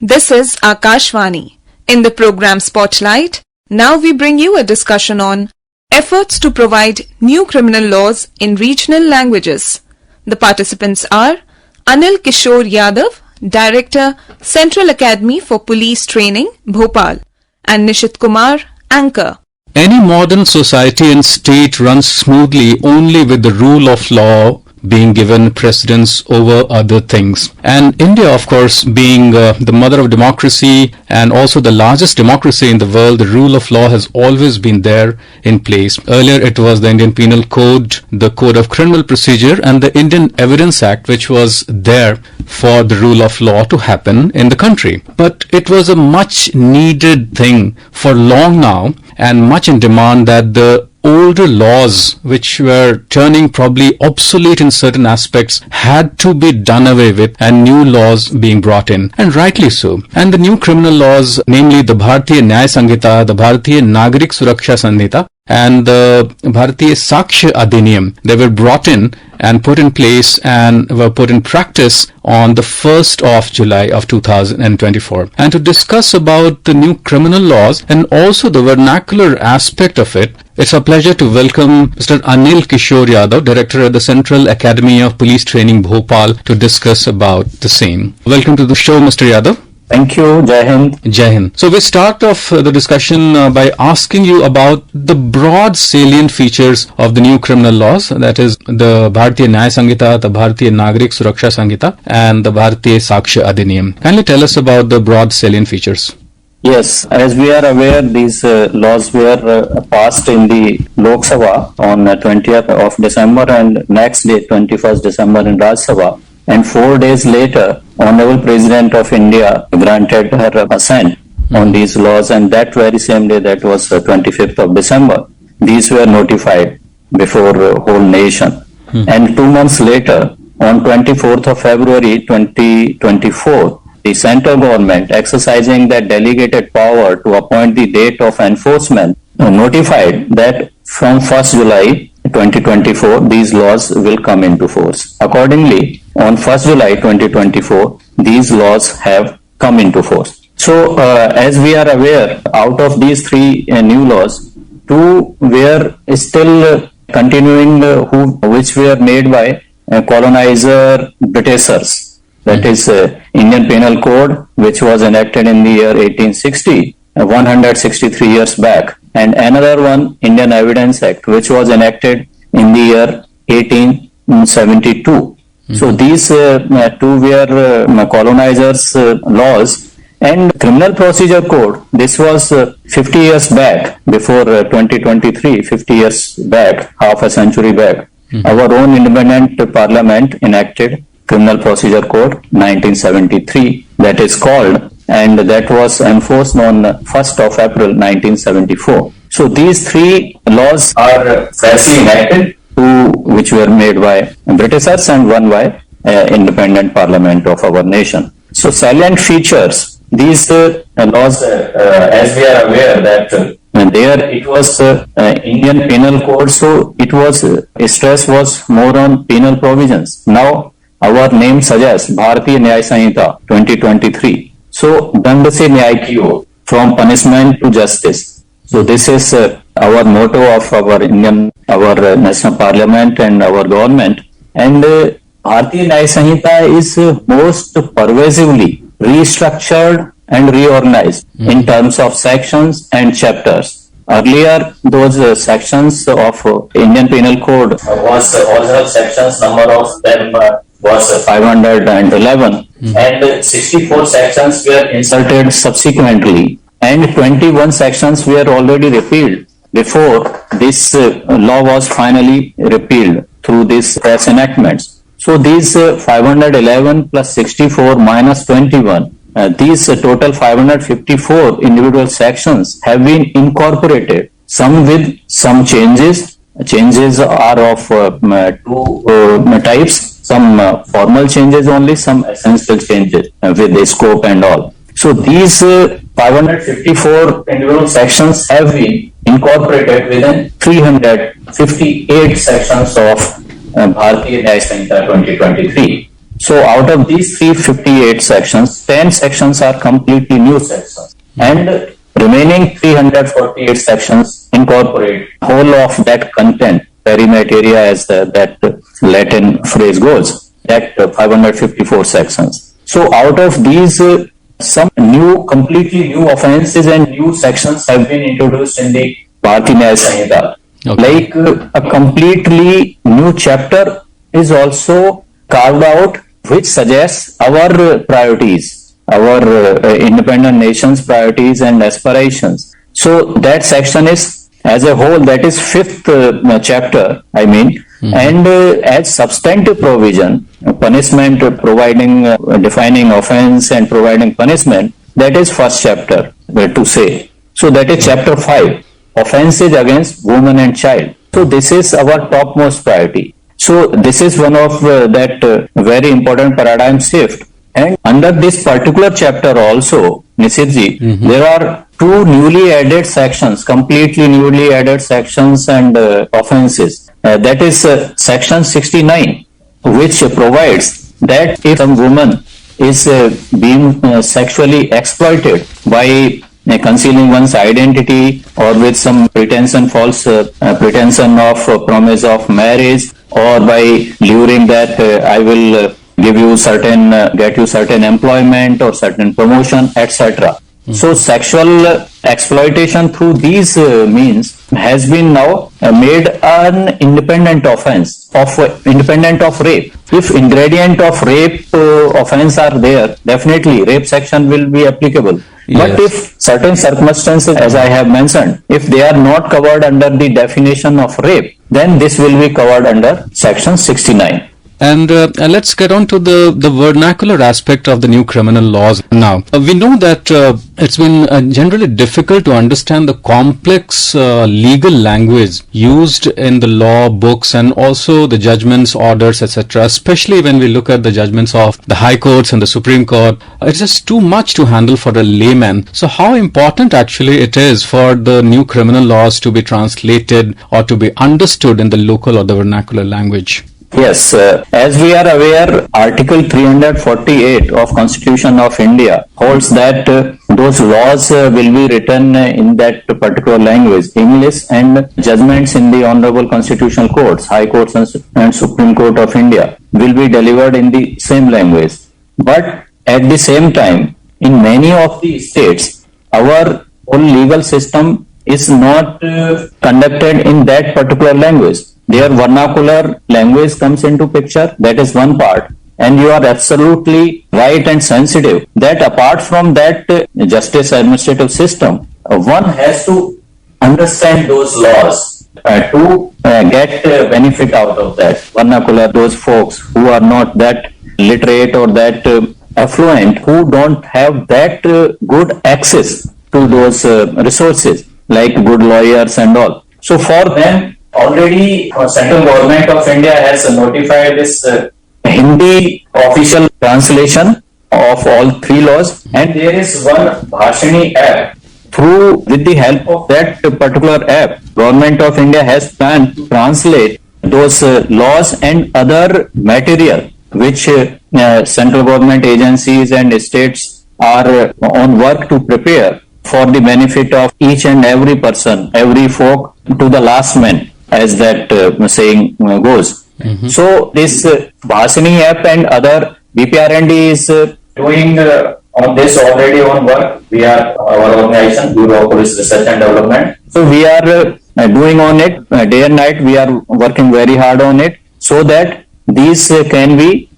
This is Akashvani. In the program Spotlight, now we bring you a discussion on efforts to provide new criminal laws in regional languages. The participants are Anil Kishore Yadav, Director, Central Academy for Police Training, Bhopal, and Nishit Kumar, Anchor. Any modern society and state runs smoothly only with the rule of law being given precedence over other things. And India, of course, being the mother of democracy and also the largest democracy in the world, the rule of law has always been there in place. Earlier, it was the Indian Penal Code, the Code of Criminal Procedure, and the Indian Evidence Act, which was there for the rule of law to happen in the country. But it was a much needed thing for long now and much in demand that the older laws, which were turning probably obsolete in certain aspects, had to be done away with and new laws being brought in, and rightly so. And the new criminal laws, namely the Bharatiya Nyaya Sanhita, the Bharatiya Nagarik Suraksha Sanhita, and the Bharatiya Sakshya Adhiniyam, they were brought in and put in place and were put in practice on the 1st of July of 2024. And to discuss about the new criminal laws and also the vernacular aspect of it, it's a pleasure to welcome Mr. Anil Kishore Yadav, Director at the Central Academy of Police Training, Bhopal, to discuss about the same. Welcome to the show, Mr. Yadav. Thank you. Jai Hind. Jai Hind. So we start off the discussion by asking you about the broad salient features of the new criminal laws, that is the Bharatiya Nyaya Sanhita, the Bharatiya Nagarik Suraksha Sanhita, and the Bharatiya Sakshya Adhiniyam. Kindly tell us about the broad salient features. Yes, as we are aware, these laws were passed in the Lok Sabha on 20th of December and next day, 21st December in Rajya Sabha. And 4 days later, Honorable President of India granted her assent on these laws, and that very same day, that was 25th of December, these were notified before whole nation. And 2 months later, on 24th of February 2024, the central government, exercising that delegated power to appoint the date of enforcement, notified that from 1st July 2024, these laws will come into force. Accordingly, on 1st July 2024, these laws have come into force. So, as we are aware, out of these three new laws, two were still continuing, which were made by colonizer Britishers. That is Indian Penal Code, which was enacted in the year 1860, 163 years back. And another one, Indian Evidence Act, which was enacted in the year 1872. So these two were colonizers' laws. And Criminal Procedure Code, this was 50 years back, before 2023, 50 years back, half a century back. Our own independent parliament enacted Criminal Procedure Code 1973, that is called, and that was enforced on 1st of April 1974. So these three laws are freshly enacted, two which were made by Britishers and one by independent parliament of our nation. So salient features, these laws, as we are aware that there it was Indian Penal Code, so it was stress was more on penal provisions. Now our name suggests Bharatiya Nyaya Sanhita 2023. So Dand se Nyay ki or, from punishment to justice. So this is our motto of our national parliament and our government. And Bharatiya Nyaya Sanhita is most pervasively restructured and reorganized in terms of sections and chapters. Earlier, those sections of Indian Penal Code was original sections, number of them was 511, and 64 sections were inserted subsequently, and 21 sections were already repealed before this law was finally repealed through these press enactments. So these 511 plus 64 minus 21, these total 554 individual sections have been incorporated, some with some changes. Changes are of two types. Some formal changes only, some essential changes with the scope and all. So these 554 individual sections have been incorporated within 358 sections of Bharatiya Nyaya Sanhita 2023. So out of these 358 sections, 10 sections are completely new sections, and remaining 348 sections incorporate whole of that content, perimeteria as that Latin phrase goes, that 554 sections. So out of these, some new, completely new offenses and new sections have been introduced in the Bharatiya Nyaya Samhita. Okay. Like a completely new chapter is also carved out, which suggests our priorities, our independent nation's priorities and aspirations. So that section is, as a whole, that is fifth chapter, I mean, and as substantive provision, punishment, providing, defining offense and providing punishment, that is first chapter to say. So that is chapter 5, offenses against woman and child. So this is our topmost priority. So this is one of that very important paradigm shift. And under this particular chapter also, Nisirji, there are two newly added sections, completely newly added sections and offenses. That is section 69, which provides that if some woman is being sexually exploited by concealing one's identity or with some pretension, false pretension of promise of marriage, or by luring that I will give you certain, get you certain employment or certain promotion, etc. So sexual exploitation through these means has been now made an independent offense, independent of rape. If ingredient of rape offense are there, definitely rape section will be applicable. But if certain circumstances, as I have mentioned, if they are not covered under the definition of rape, then this will be covered under section 69. And let's get on to the vernacular aspect of the new criminal laws now. We know that it's been generally difficult to understand the complex legal language used in the law books and also the judgments, orders, etc., especially when we look at the judgments of the High Courts and the Supreme Court. It's just too much to handle for a layman. So how important actually it is for the new criminal laws to be translated or to be understood in the local or the vernacular language? Yes, as we are aware, Article 348 of Constitution of India holds that those laws will be written in that particular language, English, and judgments in the Honorable Constitutional Courts, High Courts and Supreme Court of India will be delivered in the same language. But at the same time, in many of the states, our whole legal system is not conducted in that particular language. Their vernacular language comes into picture. That is one part. And you are absolutely right and sensitive that apart from that justice administrative system, one has to understand those laws to get benefit out of that vernacular. Those folks who are not that literate or that affluent, who don't have that good access to those resources like good lawyers and all. So for them, already central government of India has notified this Hindi official translation of all three laws, and there is one Bhashini app. Through, with the help of that particular app, government of India has planned to translate those laws and other material which central government agencies and states are on work to prepare for the benefit of each and every person, every folk to the last man, as that saying goes. So this Bhashini app and other BPRND is doing on this already on work. We are our organization, Bureau of Police Research and Development. So we are doing on it day and night. We are working very hard on it so that these can be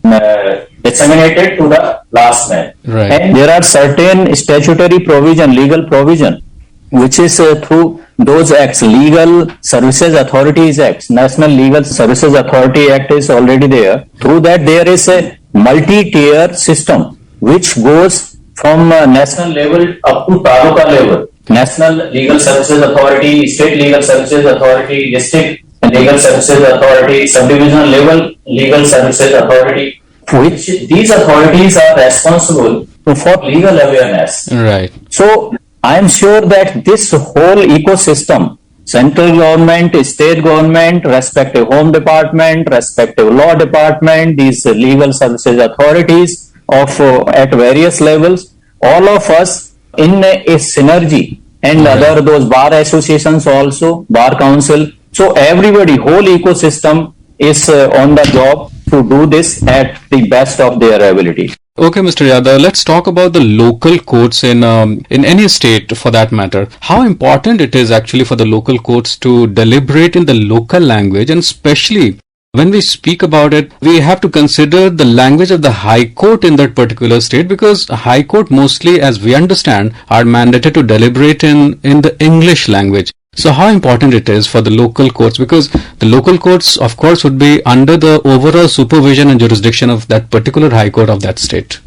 disseminated to the last man. Right. And there are certain statutory provision, legal provision, which is through those acts, Legal Services Authorities Act, National Legal Services Authority Act is already there. Through that there is a multi-tier system which goes from national level up to taluka level. National Legal Services Authority, State Legal Services Authority, District Legal Services Authority, Subdivision Level Legal Services Authority, which these authorities are responsible for legal awareness. Right. So I am sure that this whole ecosystem central government, state government, respective home department, respective law department, these legal services authorities of at various levels, all of us in a synergy, and other those bar associations also, bar council. So everybody, whole ecosystem is on the job to do this at the best of their ability. Okay, Mr. Yadav, let's talk about the local courts in any state for that matter. How important it is actually for the local courts to deliberate in the local language, and especially when we speak about it, we have to consider the language of the High Court in that particular state, because High Court mostly, as we understand, are mandated to deliberate in the English language. So how important it is for the local courts, because the local courts of course would be under the overall supervision and jurisdiction of that particular High Court of that state.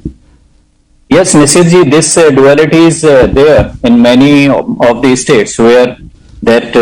Yes, Nisirji, this duality is there in many of the states where that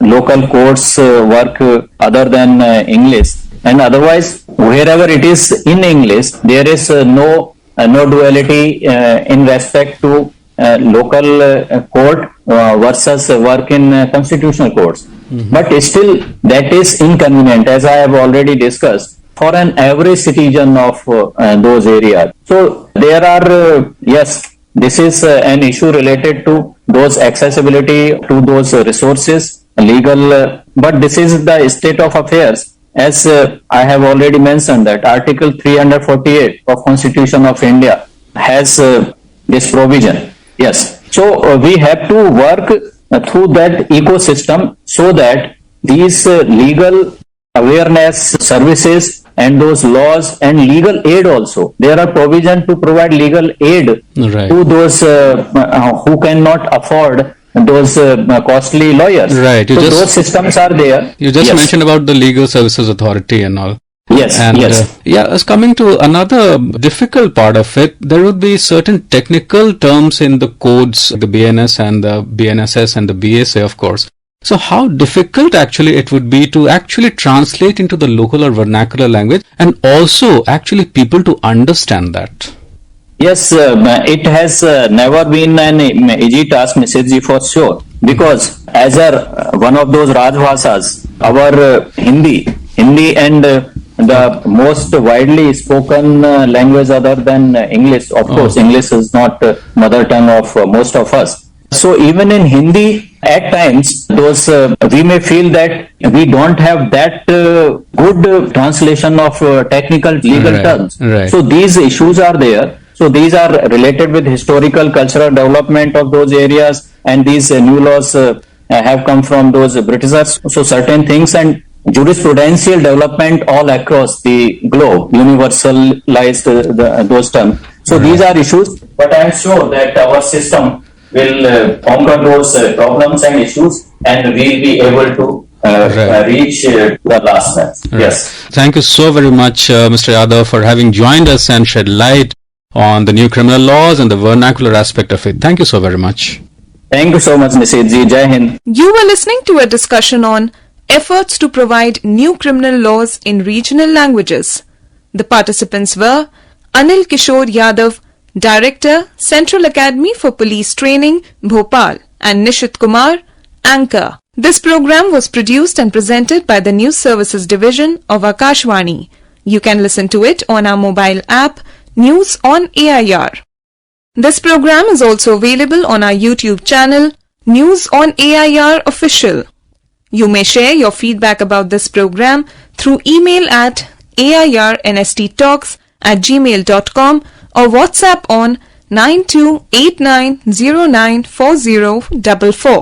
local courts work other than English, and otherwise wherever it is in English there is no duality in respect to local court versus work in constitutional courts. But still that is inconvenient, as I have already discussed, for an average citizen of those areas. So there are, yes, this is an issue related to those accessibility to those resources, legal, but this is the state of affairs. As I have already mentioned that Article 348 of Constitution of India has this provision. Yes. So we have to work through that ecosystem so that these legal awareness services and those laws and legal aid also, there are provision to provide legal aid to those who cannot afford those costly lawyers. Right. So those systems are there. You just mentioned about the Legal Services Authority and all. Yes, and yes. Coming to another difficult part of it, there would be certain technical terms in the codes, the BNS and the BNSS and the BSA, of course. So how difficult actually it would be to actually translate into the local or vernacular language, and also actually people to understand that? Yes, it has never been an easy task, Mrs. Ji, for sure. Because as one of those Rajbhashas, our Hindi and the most widely spoken language other than English. Of course, English is not mother tongue of most of us. So even in Hindi, at times, those we may feel that we don't have that good translation of technical legal terms. Right. So these issues are there. So these are related with historical, cultural development of those areas, and these new laws have come from those Britishers. So certain things and jurisprudential development all across the globe, universalized those terms. So these are issues, but I am sure that our system will conquer those problems and issues, and we will be able to reach the last match. Yes. Thank you so very much, Mr. Yadav, for having joined us and shed light on the new criminal laws and the vernacular aspect of it. Thank you so very much. Thank you so much, Nisirji. Ji. Jai Hind. You were listening to a discussion on efforts to provide new criminal laws in regional languages. The participants were Anil Kishore Yadav, Director, Central Academy for Police Training, Bhopal, and Nishit Kumar, Anchor. This program was produced and presented by the News Services Division of Akashvani. You can listen to it on our mobile app, News on AIR. This program is also available on our YouTube channel, News on AIR Official. You may share your feedback about this program through email at airnsttalks@gmail.com or WhatsApp on 9289094044.